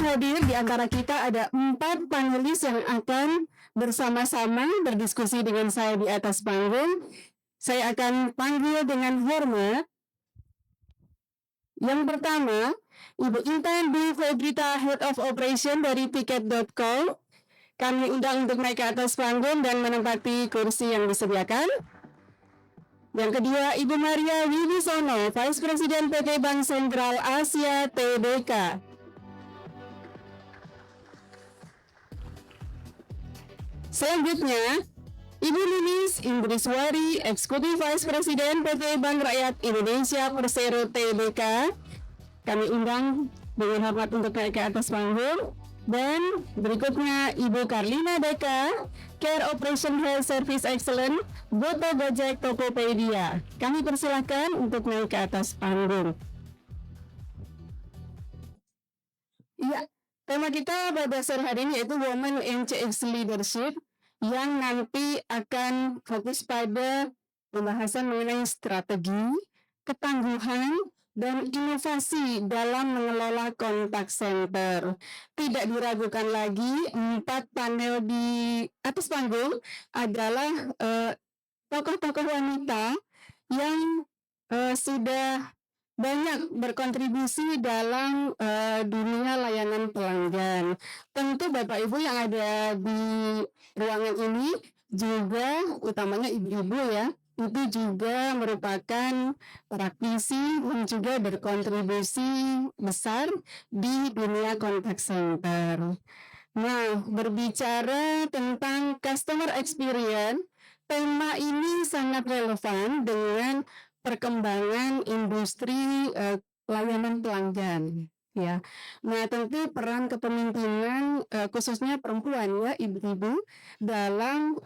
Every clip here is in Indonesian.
hadir di antara kita ada 4 panelis yang akan bersama-sama berdiskusi dengan saya di atas panggung. Saya akan panggil dengan hormat. Yang pertama, Ibu Intan Dwi Febrita, Head of Operation dari Tiket.com. Kami undang untuk naik ke atas panggung dan menempati kursi yang disediakan. Yang kedua, Ibu Maria Wibisono, Vice President PT Bank Sentral Asia TBK. Selanjutnya, Ibu Lilis Indriswari, Eksekutif Vice President PT Bank Rakyat Indonesia Persero TBK. Kami undang dengan hormat untuk naik ke atas panggung. Dan berikutnya Ibu Karlina Deka, Care Operation Health Service Excellent, Goto Gojek Tokopedia. Kami persilahkan untuk naik ke atas panggung. Ya, tema kita pada sore hari ini yaitu Women in CX Leadership, yang nanti akan fokus pada pembahasan mengenai strategi, ketangguhan, dan inovasi dalam mengelola kontak center. Tidak diragukan lagi, 4 panel di atas panggung adalah tokoh-tokoh wanita yang sudah banyak berkontribusi dalam dunia layanan pelanggan. Tentu Bapak Ibu yang ada di ruangan ini juga, utamanya ibu-ibu ya, itu juga merupakan praktisi dan juga berkontribusi besar di dunia kontak center. Nah, berbicara tentang customer experience, tema ini sangat relevan dengan perkembangan industri layanan pelanggan. Ya, nah tentu peran kepemimpinan khususnya perempuan ya, ibu-ibu dalam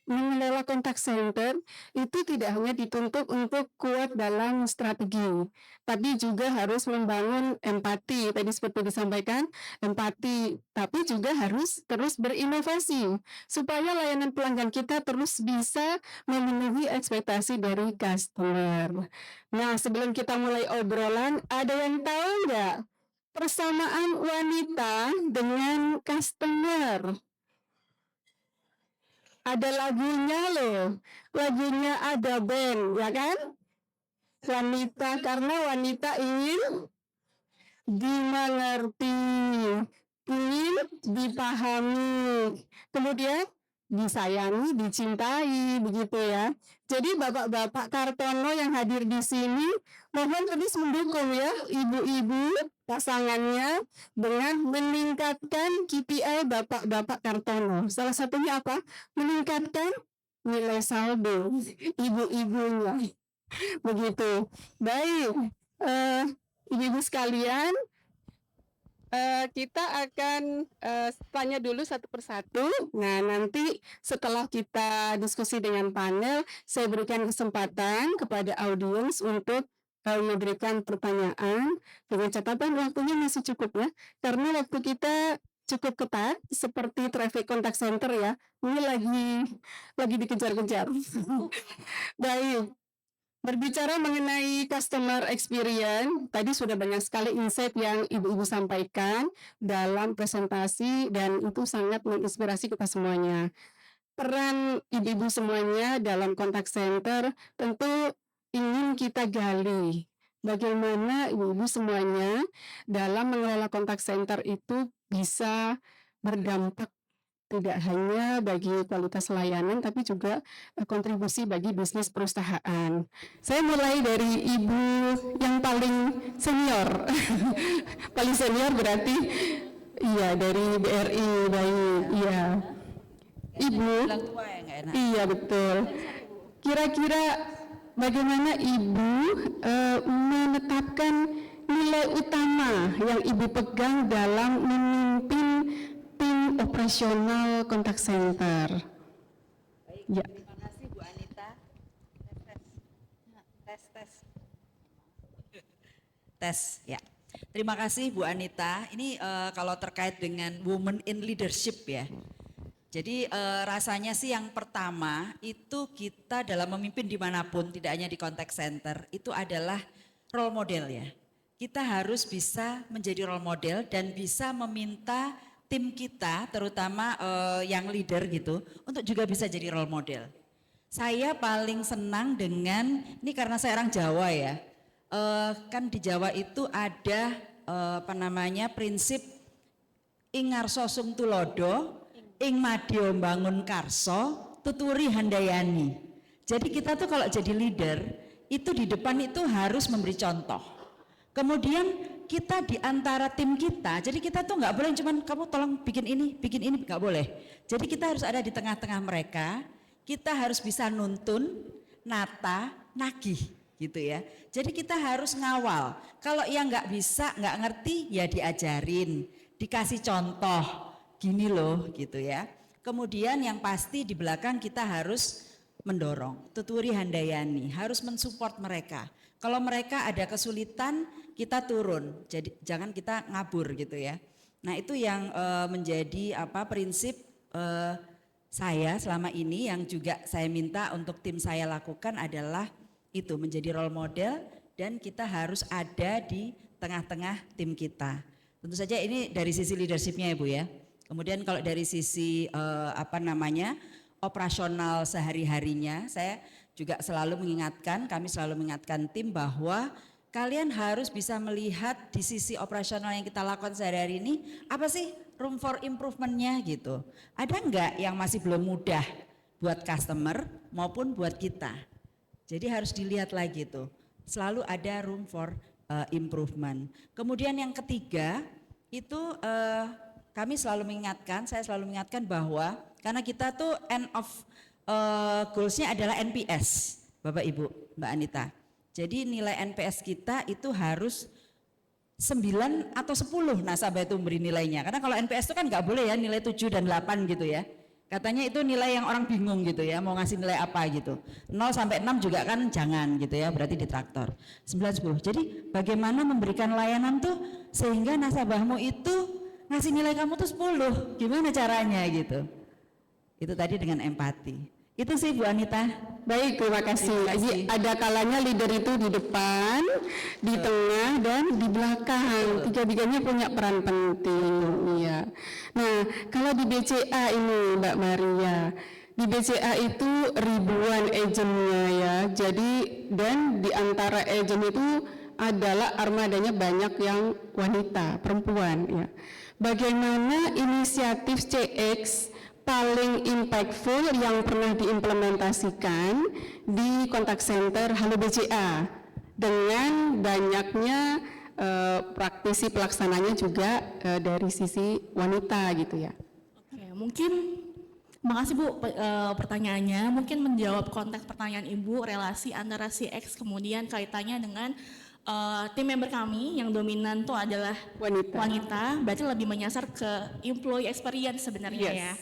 mengelola kontak center itu tidak hanya dituntut untuk kuat dalam strategi, tapi juga harus membangun empati. Tadi seperti disampaikan, empati, tapi juga harus terus berinovasi supaya layanan pelanggan kita terus bisa memenuhi ekspektasi dari customer. Nah, sebelum kita mulai obrolan, ada yang tahu nggak persamaan wanita dengan customer? Ada lagunya loh, lagunya ada band, ya kan? Wanita, karena wanita ingin dimengerti, ingin dipahami, kemudian disayangi, dicintai, begitu ya. Jadi bapak-bapak Kartono yang hadir di sini, mohon terus mendukung ya ibu-ibu pasangannya dengan meningkatkan KPI bapak-bapak Kartono. Salah satunya apa? Meningkatkan nilai saldo ibu-ibunya. Begitu. Baik, ibu-ibu sekalian, kita akan tanya dulu satu persatu. Nah, nanti setelah kita diskusi dengan panel, saya berikan kesempatan kepada audiens untuk memberikan pertanyaan dengan catatan waktunya masih cukup ya, karena waktu kita cukup ketat seperti traffic contact center ya. Ini lagi dikejar-kejar. Baik. Berbicara mengenai customer experience, tadi sudah banyak sekali insight yang ibu-ibu sampaikan dalam presentasi dan itu sangat menginspirasi kita semuanya. Peran ibu-ibu semuanya dalam contact center tentu ingin kita gali. Bagaimana ibu-ibu semuanya dalam mengelola contact center itu bisa berdampak tidak hanya bagi kualitas layanan, tapi juga kontribusi bagi bisnis perusahaan. Saya mulai dari ibu yang paling senior. Paling senior berarti, iya dari BRI, baik, iya. Ibu, iya betul. Kira-kira bagaimana ibu menetapkan nilai utama yang ibu pegang dalam memimpin tim operasional kontak center? Baik, ya. Terima kasih Bu Anita. Tes, ya. Terima kasih Bu Anita. Ini kalau terkait dengan women in leadership ya. Jadi rasanya sih yang pertama itu kita dalam memimpin dimanapun, tidak hanya di contact center, itu adalah role model ya. kita harus bisa menjadi role model dan bisa meminta tim kita, terutama yang leader gitu, untuk juga bisa jadi role model. Saya paling senang dengan, ini karena saya orang Jawa ya, kan di Jawa itu ada apa namanya prinsip ing ngarso sum tulodo, ing madya bangun karso, tuturi handayani. Jadi kita tuh kalau jadi leader, itu di depan itu harus memberi contoh. Kemudian kita di antara tim kita, jadi kita tuh nggak boleh cuman kamu tolong bikin ini, nggak boleh. Jadi kita harus ada di tengah-tengah mereka, kita harus bisa nuntun, nata, nagih gitu ya. Jadi kita harus ngawal. Kalau yang nggak bisa, nggak ngerti ya diajarin, dikasih contoh, gini loh gitu ya. Kemudian yang pasti di belakang kita harus mendorong, tuturi handayani, harus mensupport mereka. Kalau mereka ada kesulitan, kita turun. Jadi jangan kita ngabur gitu ya. Nah, itu yang menjadi prinsip saya selama ini yang juga saya minta untuk tim saya lakukan adalah itu menjadi role model dan kita harus ada di tengah-tengah tim kita. Tentu saja ini dari sisi leadershipnya ya Bu ya. Kemudian kalau dari sisi operasional sehari-harinya, saya juga selalu mengingatkan, kami selalu mengingatkan tim bahwa kalian harus bisa melihat di sisi operasional yang kita lakukan sehari-hari ini, apa sih room for improvement-nya gitu. Ada enggak yang masih belum mudah buat customer maupun buat kita. Jadi harus dilihat lagi tuh, selalu ada room for improvement. Kemudian yang ketiga, itu kami selalu mengingatkan, saya selalu mengingatkan bahwa karena kita tuh end of goals-nya adalah NPS, Bapak Ibu, Mbak Anita. Jadi nilai NPS kita itu harus 9 atau 10 nasabah itu memberi nilainya. Karena kalau NPS itu kan nggak boleh ya nilai 7 dan 8 gitu ya. Katanya itu nilai yang orang bingung gitu ya, mau ngasih nilai apa gitu. 0 sampai 6 juga kan jangan gitu ya, berarti ditraktor. 9, 10. Jadi bagaimana memberikan layanan tuh sehingga nasabahmu itu ngasih nilai kamu tuh 10. Gimana caranya gitu. Itu tadi dengan empati. Itu sih Bu Anita. Baik, terima kasih. Jadi ada kalanya leader itu di depan, di tengah, dan di belakang. Tiga-tiganya punya peran penting. Iya. Nah, kalau di BCA ini Mbak Maria, di BCA itu ribuan agennya ya. Jadi dan di antara agen itu adalah armadanya banyak yang wanita, perempuan ya. Bagaimana inisiatif CX paling impactful yang pernah diimplementasikan di kontak center Halo BCA dengan banyaknya praktisi pelaksananya juga dari sisi wanita gitu ya. Oke, mungkin makasih Bu pertanyaannya. Mungkin menjawab konteks pertanyaan Ibu relasi antara CX kemudian kaitannya dengan tim member kami yang dominan tuh adalah wanita, berarti lebih menyasar ke employee experience sebenarnya ya.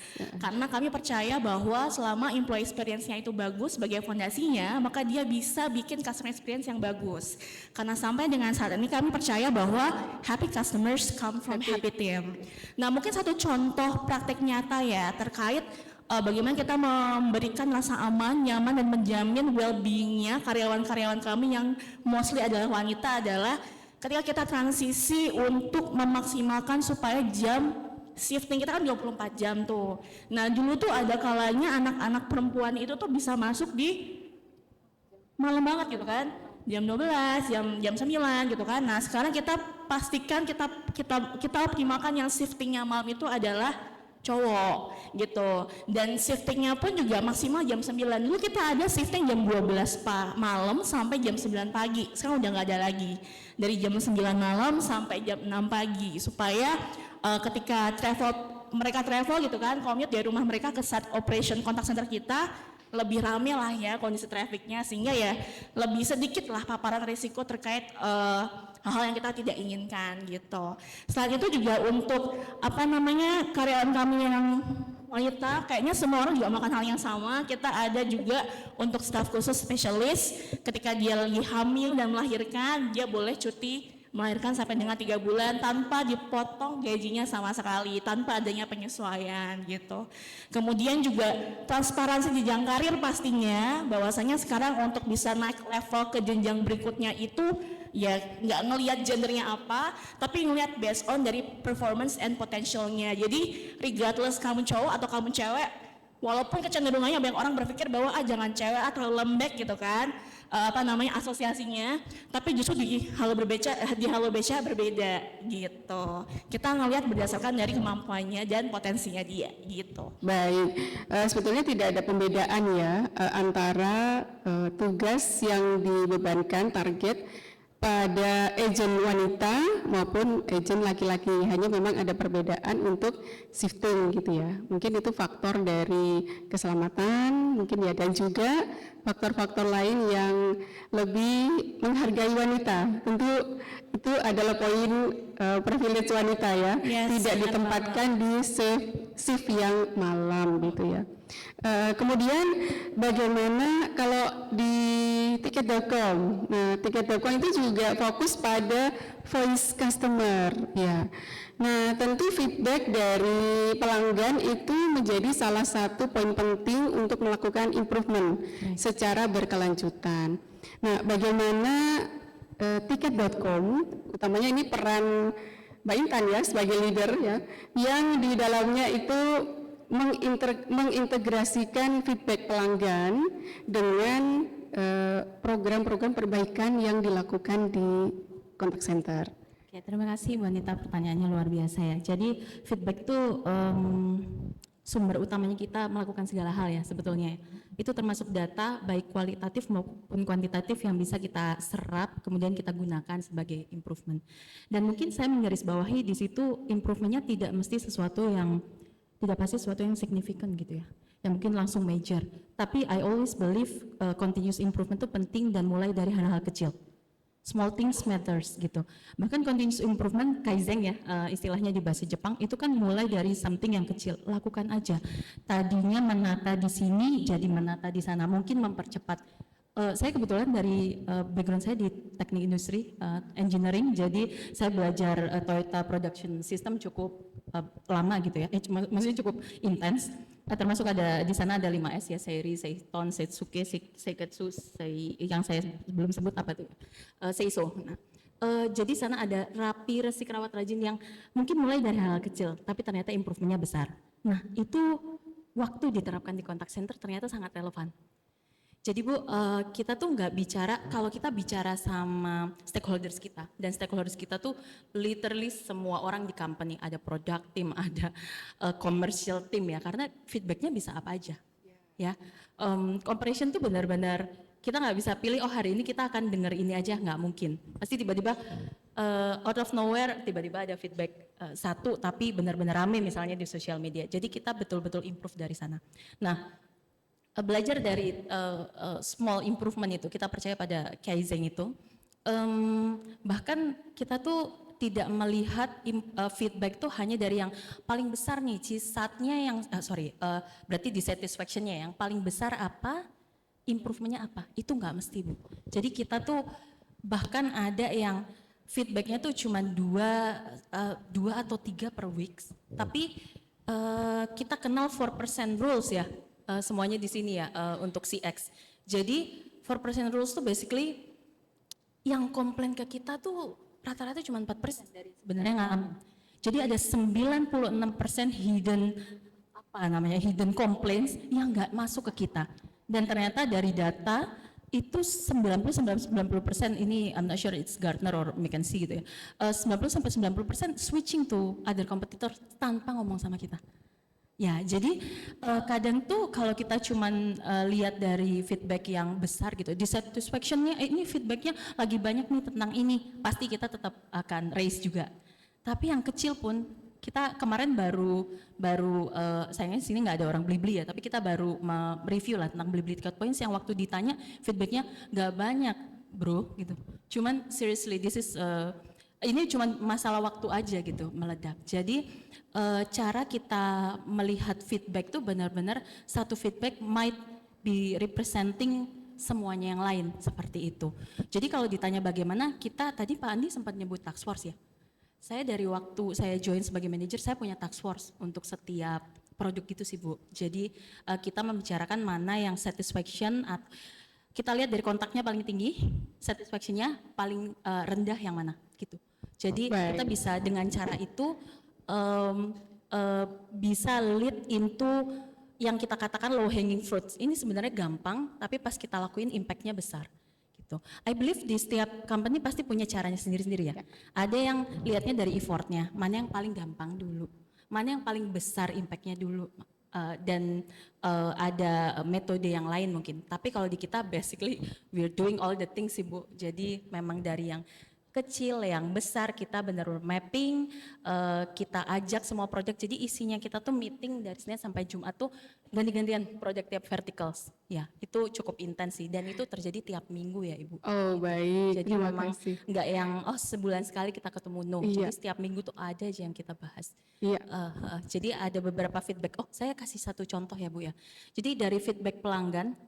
Karena kami percaya bahwa selama employee experience-nya itu bagus sebagai fondasinya, maka dia bisa bikin customer experience yang bagus. Karena sampai dengan saat ini kami percaya bahwa happy customers come from happy team. Nah, mungkin satu contoh praktek nyata ya terkait bagaimana kita memberikan rasa aman, nyaman, dan menjamin well-being-nya karyawan-karyawan kami yang mostly adalah wanita adalah ketika kita transisi untuk memaksimalkan supaya jam shifting kita kan 24 jam tuh. Nah dulu tuh ada kalanya anak-anak perempuan itu tuh bisa masuk di malam banget gitu kan, jam 12, jam 9 gitu kan. Nah sekarang kita pastikan kita optimalkan yang shiftingnya malam itu adalah cowok gitu, dan shiftingnya pun juga maksimal jam 9. Dulu kita ada shifting jam 12 malam sampai jam 9 pagi, sekarang udah nggak ada lagi, dari jam 9 malam sampai jam 6 pagi supaya ketika mereka travel gitu kan, commute dari rumah mereka ke saat operation contact center kita lebih rame lah ya kondisi trafficnya, sehingga ya lebih sedikit lah paparan risiko terkait hal-hal yang kita tidak inginkan gitu. Selain itu juga untuk karyawan kami yang wanita, kayaknya semua orang juga melakukan hal yang sama. Kita ada juga untuk staf khusus spesialis, ketika dia lagi hamil dan melahirkan, dia boleh cuti melahirkan sampai dengan 3 bulan tanpa dipotong gajinya sama sekali, tanpa adanya penyesuaian gitu. Kemudian juga transparansi jenjang karir pastinya, bahwasanya sekarang untuk bisa naik level ke jenjang berikutnya itu ya nggak ngelihat gendernya apa, tapi ngelihat based on dari performance and potentialnya. Jadi regardless kamu cowok atau kamu cewek, walaupun kecenderungannya banyak orang berpikir bahwa jangan cewek terlalu lembek gitu kan, asosiasinya, tapi justru di Halo Beca berbeda gitu. Kita ngelihat berdasarkan dari kemampuannya dan potensinya dia gitu. Baik, sebetulnya tidak ada pembedaan ya antara tugas yang dibebankan target pada agen wanita maupun agen laki-laki. Hanya memang ada perbedaan untuk shifting gitu ya. Mungkin itu faktor dari keselamatan, mungkin ya, dan juga faktor-faktor lain yang lebih menghargai wanita. Tentu itu adalah poin privilege wanita ya. Yes, tidak benar ditempatkan di shift yang malam gitu ya. Kemudian bagaimana kalau di tiket.com? Nah, tiket.com itu juga fokus pada voice customer ya. Nah, tentu feedback dari pelanggan itu menjadi salah satu poin penting untuk melakukan improvement secara berkelanjutan. Nah, bagaimana tiket.com, utamanya ini peran Mbak Intan ya sebagai leader ya, yang di dalamnya itu mengintegrasikan feedback pelanggan dengan program-program perbaikan yang dilakukan di contact center. Oke, terima kasih Bu Anita, pertanyaannya luar biasa ya. Jadi feedback itu sumber utamanya kita melakukan segala hal ya sebetulnya. Itu termasuk data baik kualitatif maupun kuantitatif yang bisa kita serap kemudian kita gunakan sebagai improvement. Dan mungkin saya menggarisbawahi di situ improvementnya tidak mesti sesuatu yang tidak pasti sesuatu yang signifikan gitu ya, yang mungkin langsung major. Tapi I always believe continuous improvement itu penting dan mulai dari hal-hal kecil. Small things matters gitu. Bahkan continuous improvement kaizen ya istilahnya di bahasa Jepang itu kan mulai dari something yang kecil. Lakukan aja. Tadinya menata di sini jadi menata di sana. Mungkin mempercepat. Saya kebetulan dari background saya di teknik industri engineering, jadi saya belajar Toyota Production System cukup lama gitu ya. Maksudnya cukup intens. Termasuk ada di sana ada 5S ya, Seiri, Seiton, Seitsuke, Seiketsu, yang saya belum sebut apa tuh, Seiso. Nah, jadi sana ada rapi, resik, rawat, rajin yang mungkin mulai dari hal kecil, tapi ternyata improvementnya besar. Nah itu waktu diterapkan di contact center ternyata sangat relevan. Jadi Bu, kita tuh nggak bicara, kalau kita bicara sama stakeholders kita, dan stakeholders kita tuh literally semua orang di company, ada product team, ada commercial team ya, karena feedbacknya bisa apa aja. Ya, operation tuh benar-benar, kita nggak bisa pilih, oh hari ini kita akan dengar ini aja, nggak mungkin. Pasti tiba-tiba out of nowhere, tiba-tiba ada feedback satu, tapi benar-benar rame misalnya di sosial media. Jadi kita betul-betul improve dari sana. Nah, belajar dari small improvement itu, kita percaya pada kaizen itu, bahkan kita tuh tidak melihat feedback tuh hanya dari yang paling besar nih, cisatnya yang, berarti dissatisfactionnya yang paling besar apa, improvementnya apa, itu nggak mesti Bu. Jadi kita tuh bahkan ada yang feedbacknya tuh cuma 2 atau 3 per weeks, tapi kita kenal 4% rules ya. Semuanya di sini ya untuk CX. Jadi 4% rules tuh basically yang komplain ke kita tuh rata-rata cuma 4% dari sebenarnya ngalamin. Jadi ada 96% hidden complaints yang nggak masuk ke kita. Dan ternyata dari data itu 90% ini, I'm not sure it's Gartner or McKinsey gitu ya. 90-90% switching to other competitor tanpa ngomong sama kita. Ya, jadi kadang tuh kalau kita cuman lihat dari feedback yang besar gitu, dissatisfactionnya ini feedbacknya lagi banyak nih tentang ini, pasti kita tetap akan raise juga. Tapi yang kecil pun, kita kemarin baru sayangnya sini nggak ada orang Blibli ya, tapi kita baru review lah tentang Blibli Ticket Points yang waktu ditanya feedbacknya nggak banyak bro gitu. Cuman seriously this is ini cuma masalah waktu aja gitu meledak. Jadi cara kita melihat feedback tuh benar-benar satu feedback might be representing semuanya yang lain seperti itu. Jadi kalau ditanya bagaimana, kita tadi Pak Andi sempat nyebut task force ya. Saya dari waktu saya join sebagai manajer, saya punya task force untuk setiap produk gitu sih Bu. Jadi kita membicarakan mana yang satisfaction kita lihat dari kontaknya paling tinggi, satisfaction-nya paling rendah yang mana gitu. Jadi Baik. kita bisa dengan cara itu bisa lead into yang kita katakan low hanging fruits. Ini sebenarnya gampang, tapi pas kita lakuin impact-nya besar. Gitu. I believe di setiap company pasti punya caranya sendiri-sendiri ya. Ada yang lihatnya dari effortnya, mana yang paling gampang dulu, mana yang paling besar impact-nya dulu. Dan ada metode yang lain mungkin. Tapi kalau di kita basically we're doing all the things sih Bu. Jadi memang dari yang kecil, yang besar kita benar-benar mapping, kita ajak semua project. Jadi isinya kita tuh meeting dari Senin sampai Jumat tuh ganti-gantian project tiap verticals. Ya, itu cukup intens sih dan itu terjadi tiap minggu ya Ibu. Oh baik, Jadi terima memang kasih. nggak yang sebulan sekali kita ketemu, no. Iya. Jadi setiap minggu tuh ada aja yang kita bahas. Iya. Jadi ada beberapa feedback. Oh, saya kasih satu contoh ya Bu ya. Jadi dari feedback pelanggan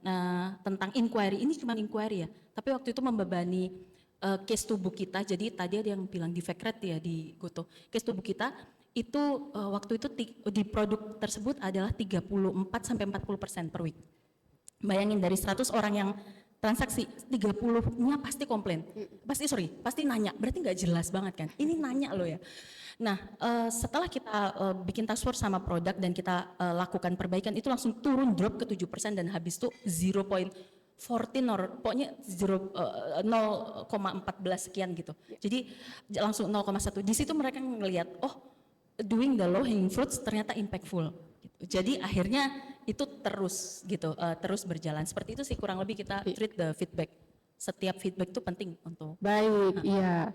tentang inquiry, ini cuma inquiry ya. Tapi waktu itu membebani case tubuh kita. Jadi tadi ada yang bilang defect rate ya di Goto. Case tubuh kita itu waktu itu di produk tersebut adalah 34-40% per week. Bayangin dari 100 orang yang transaksi 30-nya pasti komplain, pasti nanya, berarti nggak jelas banget kan, ini nanya loh ya. Nah setelah kita bikin task force sama produk dan kita lakukan perbaikan itu langsung turun drop ke 7% dan habis itu 0.14 or pokoknya 0,14 sekian gitu. Jadi langsung 0,1. Di situ mereka ngelihat, oh doing the low hanging fruits ternyata impactful. Gitu. Jadi akhirnya itu terus gitu, terus berjalan. Seperti itu sih kurang lebih kita treat the feedback. Setiap feedback itu penting untuk. Baik, iya.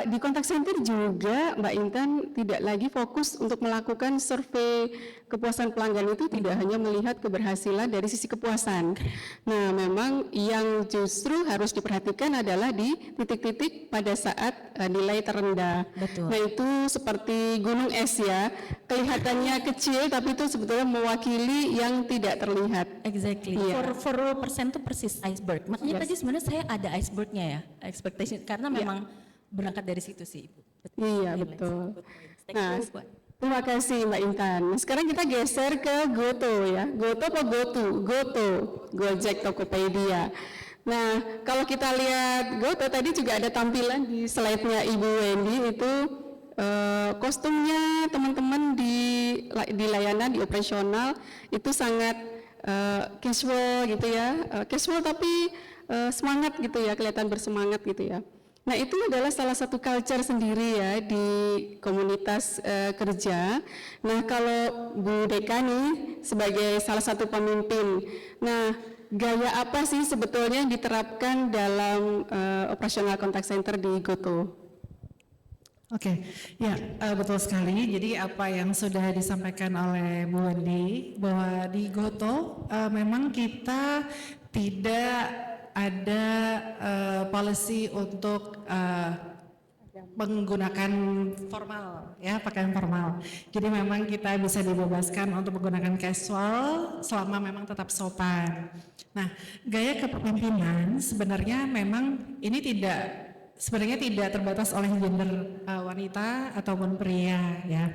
Di contact center juga Mbak Intan tidak lagi fokus untuk melakukan survei kepuasan pelanggan itu tidak hanya melihat keberhasilan dari sisi kepuasan. Nah, memang yang justru harus diperhatikan adalah di titik-titik pada saat nilai terendah. Betul. Nah, itu seperti gunung es ya, kelihatannya kecil tapi itu sebetulnya mewakili yang tidak terlihat. Exactly. Iya. For persen itu persis iceberg. Makanya tadi sebenarnya saya ada icebergnya ya, expectation karena memang berangkat dari situ sih Ibu. Iya, Good betul. points. Thank Nah, you, Bu. terima kasih Mbak Intan. Nah, sekarang kita geser ke Goto ya. Goto apa Goto? Goto, Gojek Tokopedia. Nah, kalau kita lihat Goto tadi juga ada tampilan di slide-nya Ibu Wendy itu kostumnya teman-teman di layanan, di operasional itu sangat casual gitu ya. Casual tapi semangat gitu ya, kelihatan bersemangat gitu ya. Nah, itu adalah salah satu culture sendiri ya di komunitas kerja. Nah, kalau Bu Deka nih sebagai salah satu pemimpin, nah gaya apa sih sebetulnya yang diterapkan dalam operasional contact center di Goto? Oke, ya betul sekali. Jadi apa yang sudah disampaikan oleh Bu Wendy bahwa di Goto memang kita tidak ada policy untuk menggunakan formal, ya pakaian formal. Jadi memang kita bisa dibebaskan untuk menggunakan casual selama memang tetap sopan. Nah, gaya kepemimpinan sebenarnya memang ini sebenarnya tidak terbatas oleh gender wanita ataupun pria ya.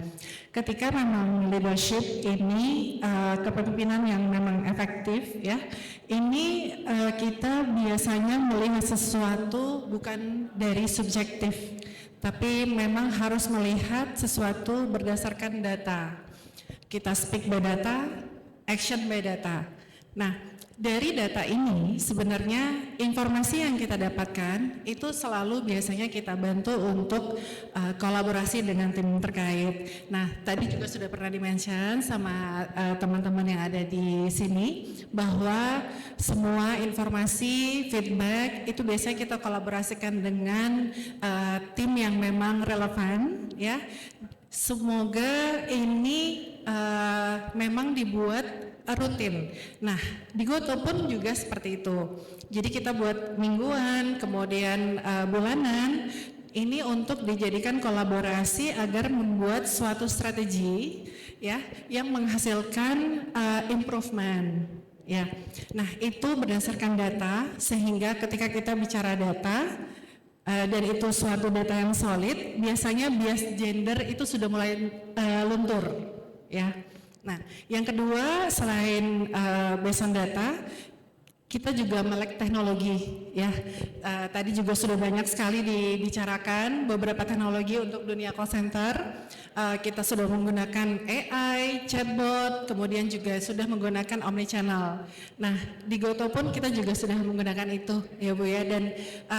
Ketika memang leadership ini kepemimpinan yang memang efektif ya, ini kita biasanya melihat sesuatu bukan dari subjektif, tapi memang harus melihat sesuatu berdasarkan data. Kita speak by data, action by data. Nah, dari data ini sebenarnya informasi yang kita dapatkan itu selalu biasanya kita bantu untuk kolaborasi dengan tim terkait. Nah, tadi juga sudah pernah di-mention sama teman-teman yang ada di sini bahwa semua informasi, feedback itu biasanya kita kolaborasikan dengan tim yang memang relevan ya. Semoga ini memang dibuat rutin. Nah, di Goto pun juga seperti itu. Jadi kita buat mingguan, kemudian bulanan, ini untuk dijadikan kolaborasi agar membuat suatu strategi ya yang menghasilkan improvement ya. Nah, itu berdasarkan data sehingga ketika kita bicara data dan itu suatu data yang solid, biasanya bias gender itu sudah mulai luntur ya. Nah, yang kedua selain based on data, kita juga melek teknologi ya. Tadi juga sudah banyak sekali dibicarakan beberapa teknologi untuk dunia call center. Kita sudah menggunakan AI, chatbot, kemudian juga sudah menggunakan omnichannel. Nah, di Goto pun kita juga sudah menggunakan itu ya Bu ya. Dan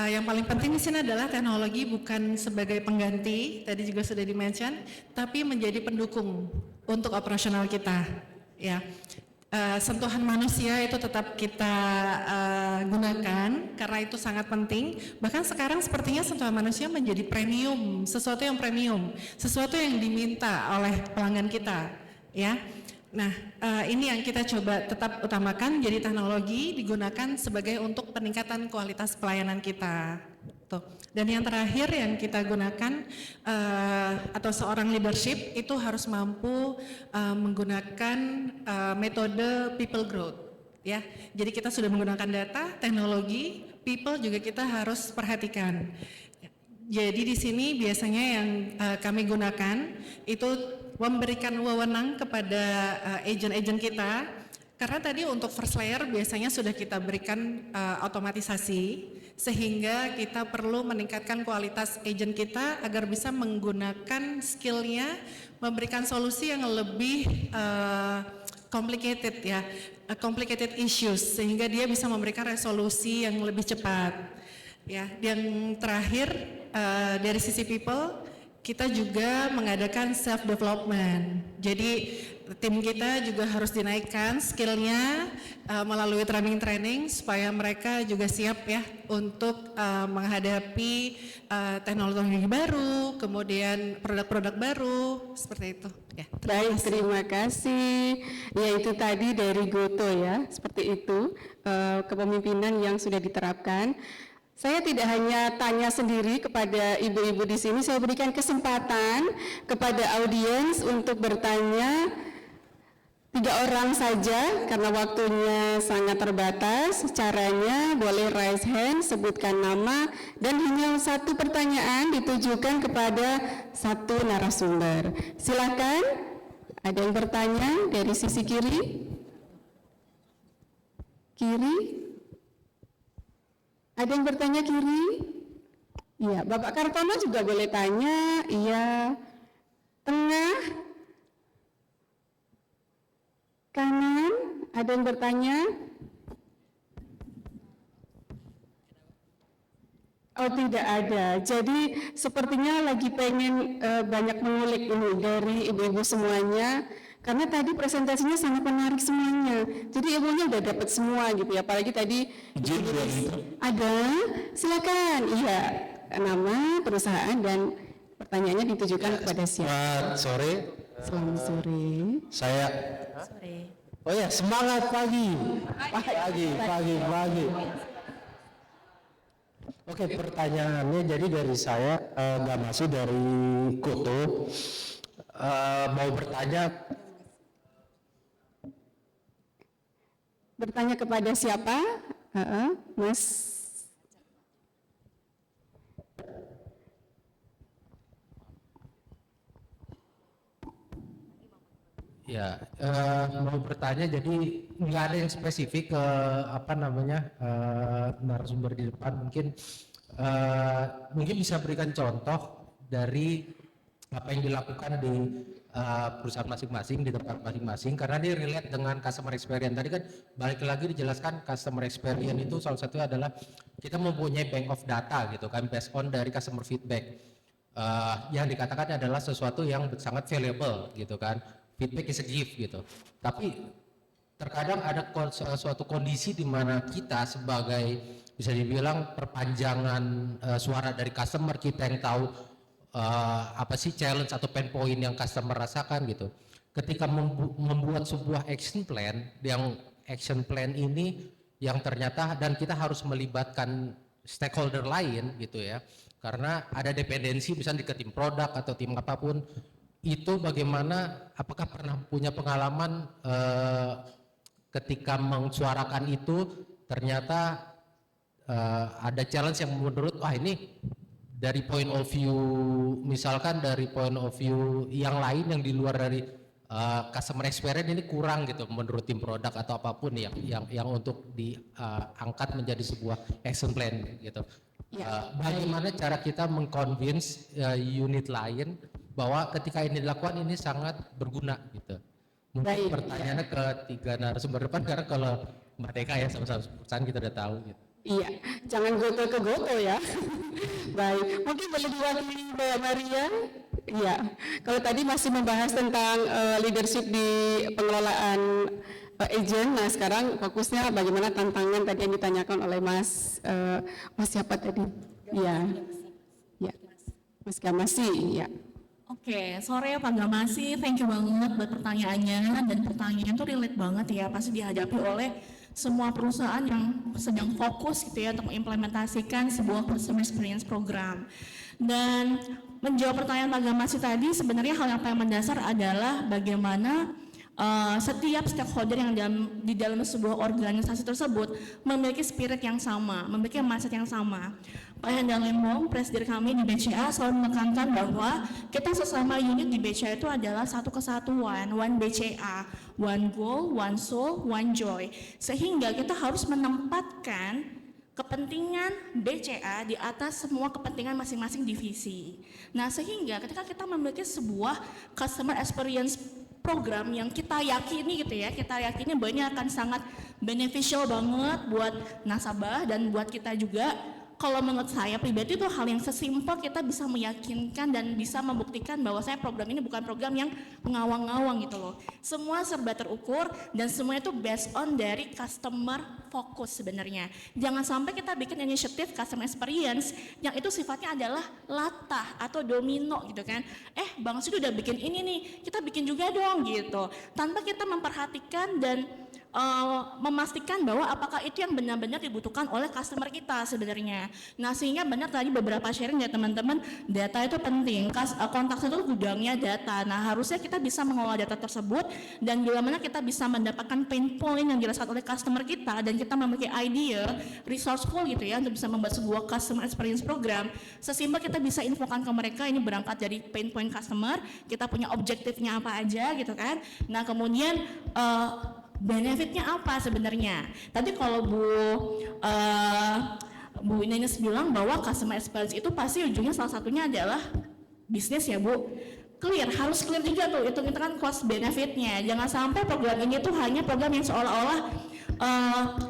yang paling penting di sini adalah teknologi bukan sebagai pengganti, tadi juga sudah di-mention, tapi menjadi pendukung untuk operasional kita ya. Sentuhan manusia itu tetap kita gunakan karena itu sangat penting. Bahkan sekarang sepertinya sentuhan manusia menjadi premium, sesuatu yang premium, sesuatu yang diminta oleh pelanggan kita, ya. Nah, ini yang kita coba tetap utamakan. Jadi teknologi digunakan sebagai untuk peningkatan kualitas pelayanan kita. Tuh. Dan yang terakhir yang kita gunakan atau seorang leadership itu harus mampu menggunakan metode people growth, ya. Jadi kita sudah menggunakan data, teknologi, people juga kita harus perhatikan. Jadi di sini biasanya yang kami gunakan itu memberikan wewenang kepada agent-agent kita. Karena tadi untuk first layer biasanya sudah kita berikan otomatisasi, sehingga kita perlu meningkatkan kualitas agent kita agar bisa menggunakan skillnya, memberikan solusi yang lebih complicated ya, complicated issues, sehingga dia bisa memberikan resolusi yang lebih cepat. Ya, yang terakhir dari sisi people, kita juga mengadakan self development. Jadi tim kita juga harus dinaikkan skillnya melalui training-training supaya mereka juga siap ya untuk menghadapi teknologi baru, kemudian produk-produk baru seperti itu. Ya, Baik, terima kasih. Ya, itu tadi dari Goto ya, seperti itu kepemimpinan yang sudah diterapkan. Saya tidak hanya tanya sendiri kepada ibu-ibu di sini, saya berikan kesempatan kepada audiens untuk bertanya 3 orang saja karena waktunya sangat terbatas. Caranya boleh raise hand, sebutkan nama, dan hanya 1 pertanyaan ditujukan kepada 1 narasumber. Silakan, ada yang bertanya dari sisi kiri? Kiri? Ada yang bertanya kiri? Iya, Bapak Kartono juga boleh tanya. Iya. Tengah? Kanan? Ada yang bertanya? Oh, tidak ada. Jadi sepertinya lagi pengen banyak mengulik ini dari ibu-ibu semuanya. Karena tadi presentasinya sangat menarik semuanya. Jadi ibunya udah dapat semua gitu ya. Apalagi tadi ada. Silakan. Iya, nama, perusahaan, dan pertanyaannya ditujukan kepada siapa? Selamat sore. Selamat sore. Saya. Oh ya, semangat pagi. Pagi. Oke, pertanyaannya jadi dari saya, Mbak Masih dari Goto, mau bertanya. Bertanya kepada siapa? Mas. Ya, mau bertanya, jadi nggak ada yang spesifik ke narasumber di depan. Mungkin bisa berikan contoh dari apa yang dilakukan di perusahaan masing-masing, di tempat masing-masing, karena dia relate dengan customer experience. Tadi kan balik lagi dijelaskan customer experience itu salah satunya adalah kita mempunyai bank of data gitu kan, based on dari customer feedback. Yang dikatakan adalah sesuatu yang sangat valuable gitu kan, feedback is a gift gitu. Tapi terkadang ada suatu kondisi di mana kita sebagai bisa dibilang perpanjangan suara dari customer, kita yang tahu apa sih challenge atau pain point yang customer rasakan gitu. Ketika membuat sebuah action plan, yang action plan ini yang ternyata dan kita harus melibatkan stakeholder lain gitu ya. Karena ada dependensi misalnya ke tim produk atau tim apapun, itu bagaimana, apakah pernah punya pengalaman ketika mensuarakan itu ternyata ada challenge yang menurut ini dari point of view, misalkan dari point of view yang lain yang di luar dari customer experience ini kurang gitu menurut tim produk atau apapun yang untuk diangkat menjadi sebuah action plan gitu. Bagaimana cara kita mengconvince unit lain bahwa ketika ini dilakukan ini sangat berguna gitu. Mungkin pertanyaannya ke tiga narasumber depan, karena kalau Mbak Deka ya sama-sama perusahaan kita udah tahu gitu. Iya, jangan goto ke goto ya. Baik, mungkin boleh diwakili Mbak Maria. Iya, kalau tadi masih membahas tentang leadership di pengelolaan agent, nah sekarang fokusnya bagaimana tantangan tadi yang ditanyakan oleh Mas siapa tadi? Iya, ya, Mas Gamasi, ya. Oke, sore Pak Gamasi, thank you banget buat pertanyaannya, dan pertanyaan itu relate banget ya, pasti dihadapi oleh semua perusahaan yang sedang fokus gitu ya untuk mengimplementasikan sebuah customer experience program. Dan menjawab pertanyaan Pak Gamasi tadi, sebenarnya hal yang paling mendasar adalah bagaimana setiap stakeholder yang di dalam sebuah organisasi tersebut memiliki spirit yang sama, memiliki mindset yang sama. Pak Hendra Lembong, presiden kami di BCA, selalu menekankan bahwa kita sesama unit di BCA itu adalah satu kesatuan, one BCA, one goal, one soul, one joy. Sehingga kita harus menempatkan kepentingan BCA di atas semua kepentingan masing-masing divisi. Nah, sehingga ketika kita memiliki sebuah customer experience program yang kita yakini gitu ya, kita yakini bahwa ini akan sangat beneficial banget buat nasabah dan buat kita juga. Kalau menurut saya pribadi itu hal yang sesimpel kita bisa meyakinkan dan bisa membuktikan bahwa saya program ini bukan program yang mengawang-awang gitu loh. Semua serba terukur dan semuanya itu based on dari customer fokus sebenarnya. Jangan sampai kita bikin inisiatif customer experience yang itu sifatnya adalah latah atau domino gitu kan. Bang Sud udah bikin ini nih, kita bikin juga dong gitu. Tanpa kita memperhatikan dan memastikan bahwa apakah itu yang benar-benar dibutuhkan oleh customer kita sebenarnya. Nah, sehingga benar tadi beberapa sharing ya teman-teman, data itu penting. Kontak itu gudangnya data. Nah, harusnya kita bisa mengolah data tersebut dan bila mana kita bisa mendapatkan pain point yang dirasakan oleh customer kita dan kita memiliki idea, resourceful gitu ya untuk bisa membuat sebuah customer experience program. Sesimpel kita bisa infokan ke mereka ini berangkat dari pain point customer, kita punya objektifnya apa aja gitu kan. Nah, kemudian benefitnya apa sebenarnya? Tadi kalau Bu Ines bilang bahwa customer experience itu pasti ujungnya salah satunya adalah bisnis ya Bu. Clear, harus clear juga tuh hitung-hitungan cost benefitnya. Jangan sampai program ini tuh hanya program yang seolah-olah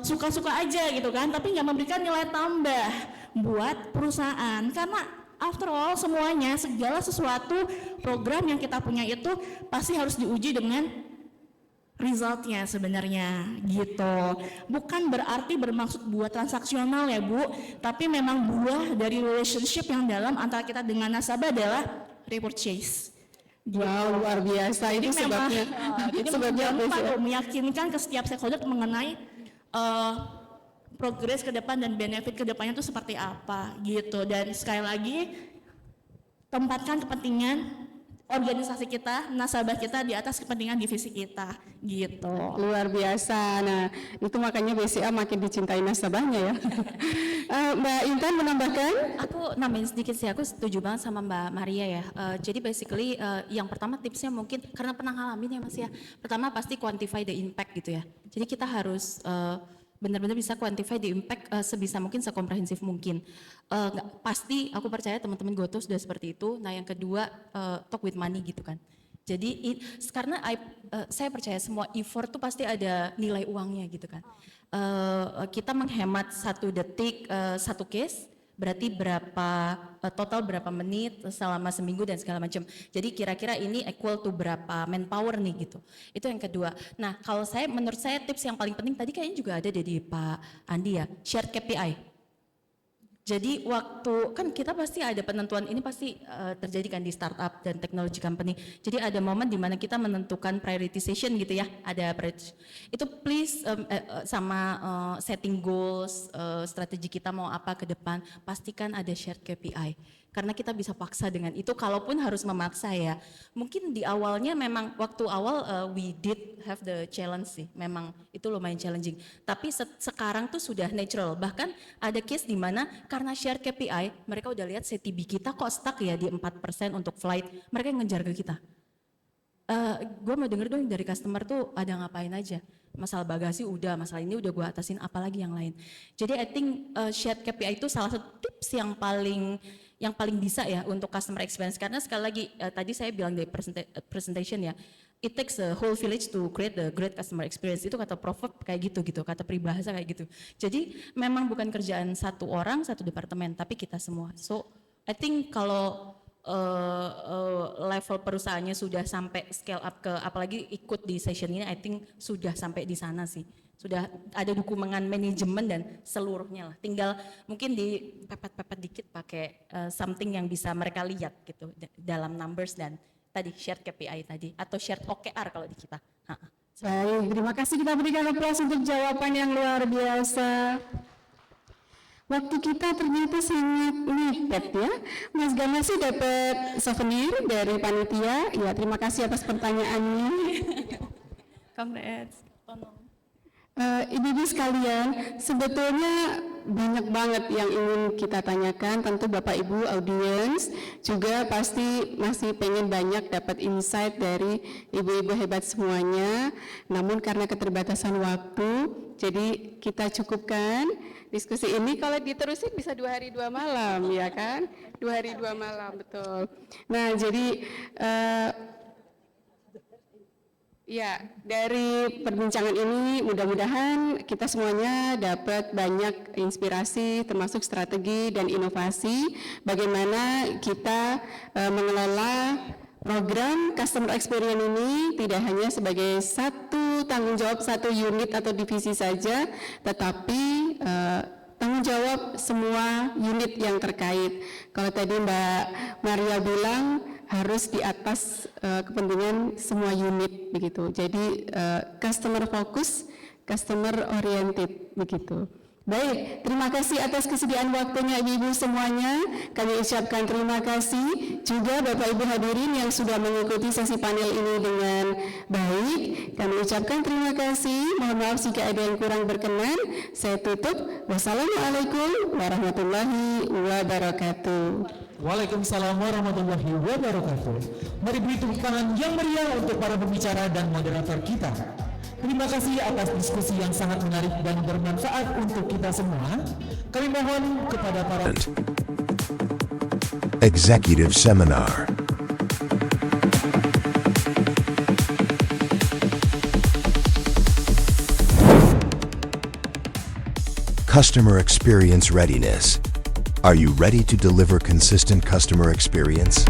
suka-suka aja gitu kan, tapi nggak memberikan nilai tambah buat perusahaan. Karena after all semuanya, segala sesuatu program yang kita punya itu pasti harus diuji dengan resultnya sebenarnya gitu. Bukan berarti bermaksud buat transaksional ya Bu, tapi memang buah dari relationship yang dalam antara kita dengan nasabah adalah repurchase. Wow, luar biasa. Ini sebabnya. Jadi sebabnya meyakinkan ke setiap stakeholder mengenai progres ke depan dan benefit ke depannya itu seperti apa gitu. Dan sekali lagi tempatkan kepentingan organisasi kita, nasabah kita di atas kepentingan divisi kita, gitu. Luar biasa. Nah, itu makanya BCA makin dicintai nasabahnya ya. Mbak Intan menambahkan? Aku nambahin sedikit sih, aku setuju banget sama Mbak Maria ya. Jadi basically yang pertama tipsnya mungkin karena pernah ngalamin ya Mas ya. Pertama pasti quantify the impact gitu ya. Jadi kita harus benar-benar bisa quantify the impact sebisa mungkin, sekomprehensif mungkin. Pasti aku percaya teman-teman Goto sudah seperti itu. Nah yang kedua talk with money gitu kan. Jadi karena saya percaya semua effort tuh pasti ada nilai uangnya gitu kan. Kita menghemat 1 detik 1 case, berarti berapa total berapa menit selama seminggu dan segala macam. Jadi kira-kira ini equal to berapa manpower nih gitu. Itu yang kedua. Nah kalau menurut saya tips yang paling penting tadi kayaknya juga ada dari Pak Andi ya, shared KPI. Jadi waktu kan kita pasti ada penentuan ini pasti terjadi kan di startup dan technology company. Jadi ada momen di mana kita menentukan prioritization gitu ya. Ada itu please sama setting goals, strategi kita mau apa ke depan. Pastikan ada shared KPI. Karena kita bisa paksa dengan itu, kalaupun harus memaksa ya. Mungkin di awalnya memang waktu awal we did have the challenge sih, memang itu lumayan challenging. Tapi sekarang tuh sudah natural, bahkan ada case di mana karena share KPI, mereka udah lihat CTB kita kok stuck ya di 4% untuk flight, mereka ngejar ke kita. gue mau denger dong dari customer tuh ada ngapain aja. Masalah bagasi udah, masalah ini udah gue atasin, apalagi yang lain. Jadi I think shared KPI itu salah satu tips yang paling bisa ya untuk customer experience. Karena sekali lagi tadi saya bilang dari presentation ya, it takes a whole village to create the great customer experience. Itu kata Prof kayak gitu, kata peribahasa kayak gitu. Jadi memang bukan kerjaan satu orang, satu departemen, tapi kita semua. So I think kalau level perusahaannya sudah sampai scale up ke, apalagi ikut di session ini, I think sudah sampai di sana sih. Sudah ada dukungan manajemen dan seluruhnya lah. Tinggal mungkin dipepet-pepet dikit pakai something yang bisa mereka lihat gitu dalam numbers dan tadi shared KPI tadi atau shared OKR kalau di kita. Baik, terima kasih, kita berikan aplaus untuk jawaban yang luar biasa. Waktu kita ternyata sangat mepet ya. Mas Gamal sih dapat souvenir dari panitia. Ya, terima kasih atas pertanyaannya. Congrats. Ibu-ibu sekalian, sebetulnya banyak banget yang ingin kita tanyakan. Tentu Bapak Ibu audiens juga pasti masih pengen banyak dapat insight dari ibu-ibu hebat semuanya. Namun karena keterbatasan waktu, jadi kita cukupkan diskusi ini. Kalau diterusin bisa 2 hari 2 malam, ya kan? 2 hari 2 malam, betul. Nah, jadi ya, dari perbincangan ini mudah-mudahan kita semuanya dapat banyak inspirasi termasuk strategi dan inovasi bagaimana kita mengelola program customer experience ini tidak hanya sebagai satu tanggung jawab satu unit atau divisi saja, tetapi tanggung jawab semua unit yang terkait. Kalau tadi Mbak Maria bilang harus di atas kepentingan semua unit begitu. Jadi customer focus, customer oriented begitu. Baik, terima kasih atas kesediaan waktunya Ibu-ibu semuanya. Kami ucapkan terima kasih juga Bapak Ibu hadirin yang sudah mengikuti sesi panel ini dengan baik. Kami ucapkan terima kasih. Mohon maaf jika ada yang kurang berkenan. Saya tutup. Wassalamualaikum warahmatullahi wabarakatuh. Waalaikumsalam warahmatullahi wabarakatuh. Mari beri tepuk tangan yang meriah untuk para pembicara dan moderator kita. Terima kasih atas diskusi yang sangat menarik dan bermanfaat untuk kita semua. Kami mohon kepada para Executive Seminar. Customer Experience Readiness. Are you ready to deliver consistent customer experience?